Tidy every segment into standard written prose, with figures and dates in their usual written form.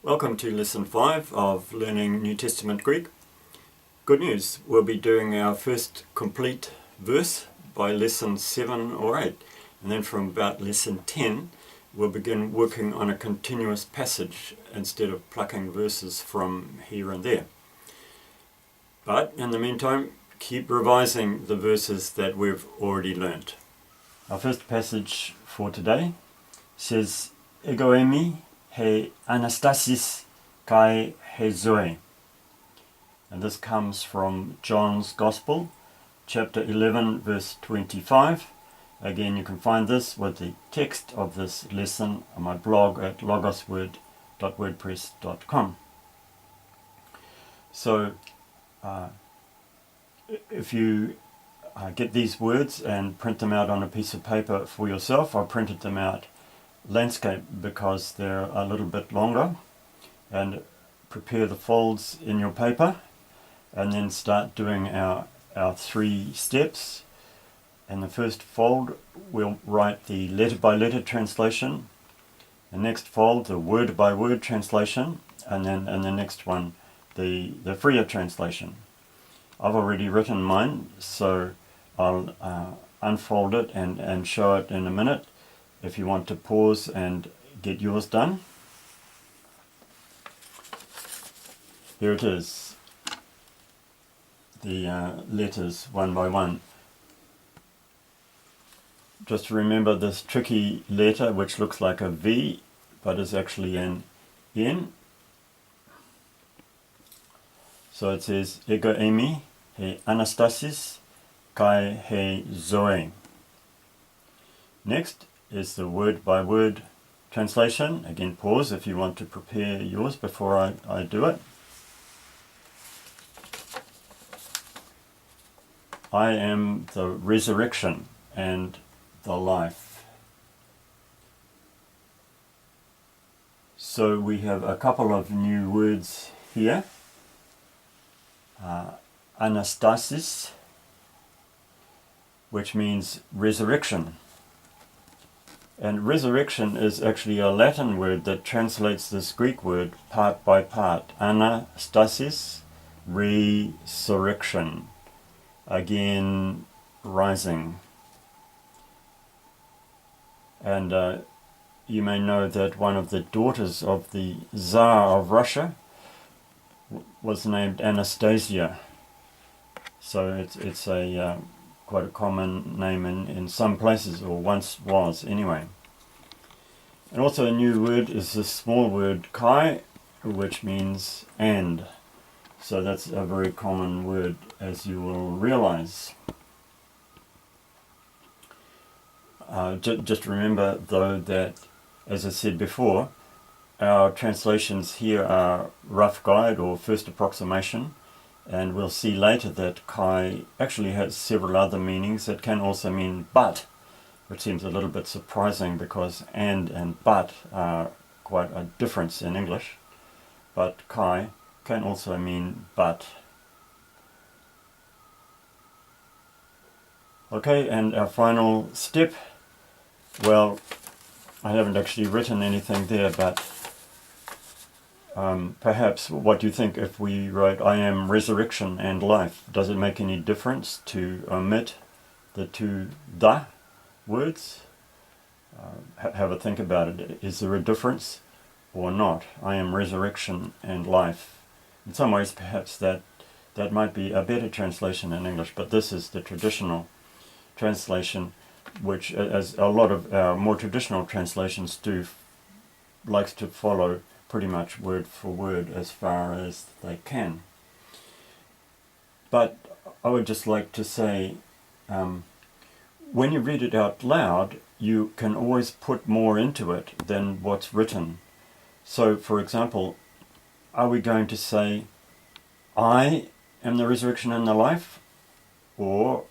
Welcome to Lesson 5 of Learning New Testament Greek. Good news, we'll be doing our first complete verse by Lesson 7 or 8, and then from about Lesson 10 we'll begin working on a continuous passage instead of plucking verses from here and there. But in the meantime, keep revising the verses that we've already learnt. Our first passage for today says, Egoemi he anastasis kai he zoe. And this comes from John's Gospel, chapter 11, verse 25. Again, you can find this with the text of this lesson on my blog at logosword.wordpress.com. So, if you get these words and print them out on a piece of paper for yourself, I printed them out landscape because they're a little bit longer, and prepare the folds in your paper and then start doing our 3 steps. In the first fold we'll write the letter by letter translation, the next fold the word by word translation, and then in the next one the freer translation. I've already written mine, so I'll unfold it and show it in a minute if you want to pause and get yours done. Here it is, the letters one by one. Just remember this tricky letter which looks like a V but is actually an N. So it says ego eimi he anastasis kai he zoe. Next is the word by word translation. Again, pause if you want to prepare yours before I do it. I am the resurrection and the life. So we have a couple of new words here. Anastasis, which means resurrection. And resurrection is actually a Latin word that translates this Greek word part by part. Anastasis, resurrection. Again, rising. And you may know that one of the daughters of the Tsar of Russia was named Anastasia. So it's a quite a common name in some places, or once was anyway. And also a new word is the small word kai, which means and. So that's a very common word, as you will realize. Just remember though that, as I said before, our translations here are rough guide or first approximation. And we'll see later that kai actually has several other meanings. It can also mean but, which seems a little bit surprising because and but are quite a difference in English. But kai can also mean but. Okay, and our final step. Well, I haven't actually written anything there, but perhaps what do you think if we wrote I am resurrection and life? Does it make any difference to omit the 2 the words? Have a think about it. Is there a difference or not? I am resurrection and life. In some ways perhaps that might be a better translation in English, but this is the traditional translation, which, as a lot of our more traditional translations do, likes to follow pretty much word for word as far as they can. But I would just like to say, when you read it out loud, you can always put more into it than what's written. So, for example, are we going to say, I am the resurrection and the life? Or,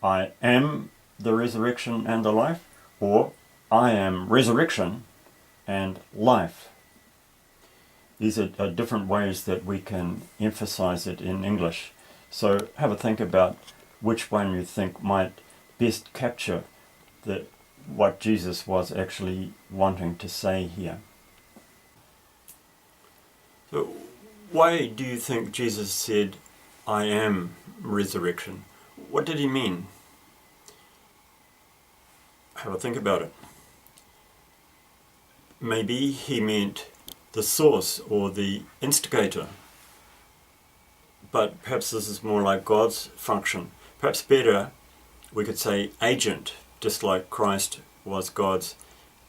I am the resurrection and the life? Or, I am resurrection and life? These are different ways that we can emphasize it in English. So have a think about which one you think might best capture what Jesus was actually wanting to say here. So why do you think Jesus said, I am resurrection? What did he mean? Have a think about it. Maybe he meant the source or the instigator. But perhaps this is more like God's function. Perhaps better, we could say agent, just like Christ was God's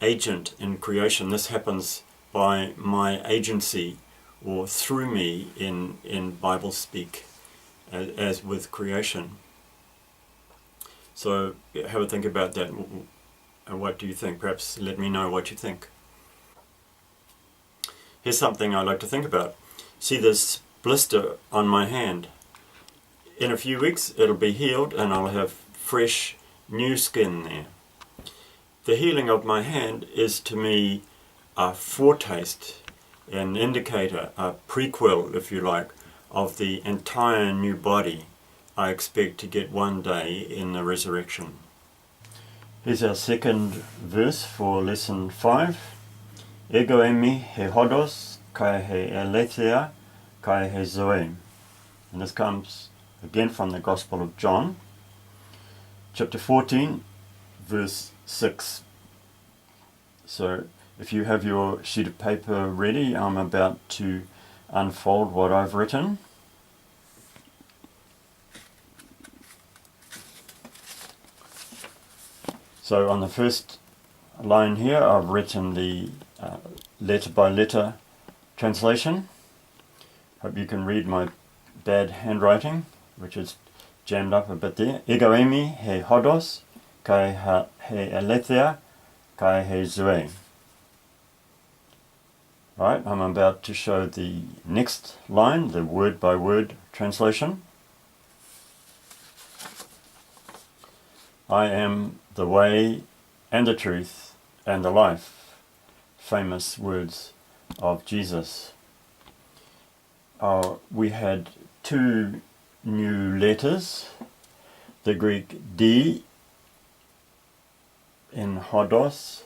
agent in creation. This happens by my agency or through me in Bible speak, as with creation. So have a think about that. And what do you think? Perhaps let me know what you think. Here's something I like to think about. See this blister on my hand. In a few weeks it'll be healed and I'll have fresh new skin there. The healing of my hand is to me a foretaste, an indicator, a prequel, if you like, of the entire new body I expect to get one day in the resurrection. Here's our second verse for lesson 5. Ego emi he hodos kai he aletheia kai he zoe. And this comes again from the Gospel of John, chapter 14, verse 6. So if you have your sheet of paper ready, I'm about to unfold what I've written. So on the first line here, I've written the letter by letter translation. Hope you can read my bad handwriting, which is jammed up a bit there. Ego emi he hodos kai he aletheia kai he zoe. Right, I'm about to show the next line, the word by word translation. I am the way and the truth and the life. Famous words of Jesus. We had two new letters, the Greek D in hodos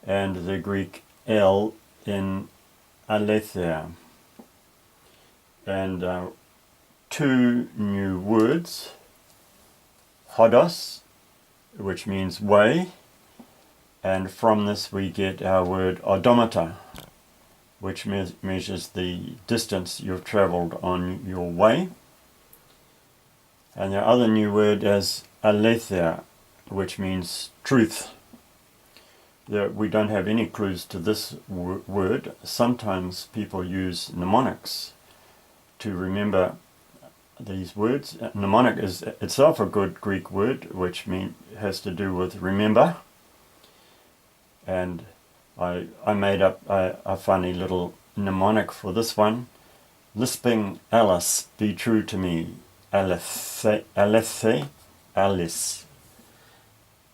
and the Greek L in aletheia, and two new words, hodos, which means way, and from this we get our word odometer, which measures the distance you've travelled on your way. And the other new word is aletheia, which means truth. We don't have any clues to this word. Sometimes people use mnemonics to remember these words. Mnemonic is itself a good Greek word, which has to do with remember. And I made up a funny little mnemonic for this one. Lisping Alice, be true to me. Alethe, Alice.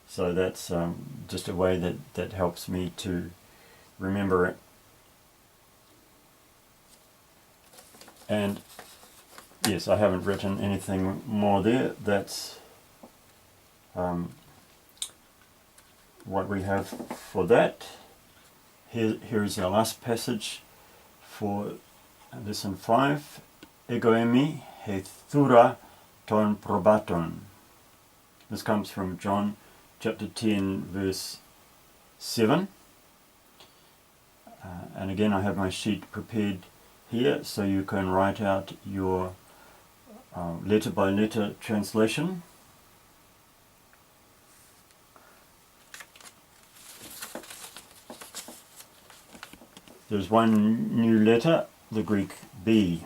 So that's just a way that helps me to remember it. And yes, I haven't written anything more there. That's what we have for that. Here is our last passage for lesson 5. Ego emi he thura ton probaton. This comes from John chapter 10, verse 7. And again, I have my sheet prepared here, so you can write out your letter by letter translation. There's one new letter, the Greek B.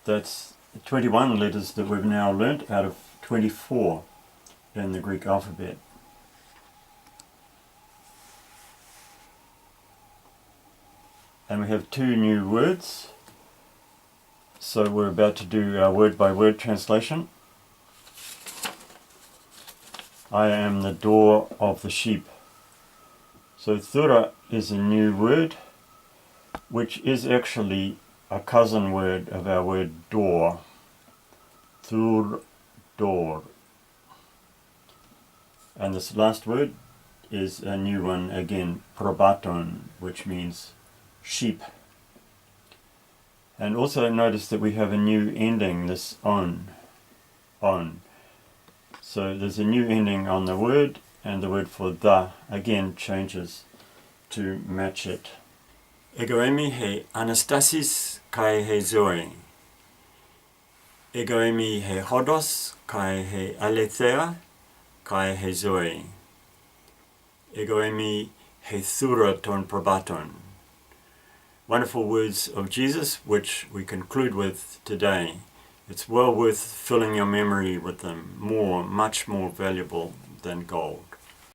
That's 21 letters that we've now learnt out of 24 in the Greek alphabet. And we have two new words, so we're about to do our word by word translation. I am the door of the sheep. So thura is a new word, which is actually a cousin word of our word door. Thur, door. And this last word, is a new one again, probaton, which means sheep. And also notice that we have a new ending, this on. So there's a new ending on the word, and the word for the again changes to match it. Egoemi he Anastasis kai he Zoe. Egoemi he Hodos kai he Alethea kai he Zoe. Egoemi he Thura ton probaton. Wonderful words of Jesus, which we conclude with today. It's well worth filling your memory with them, much more valuable than gold.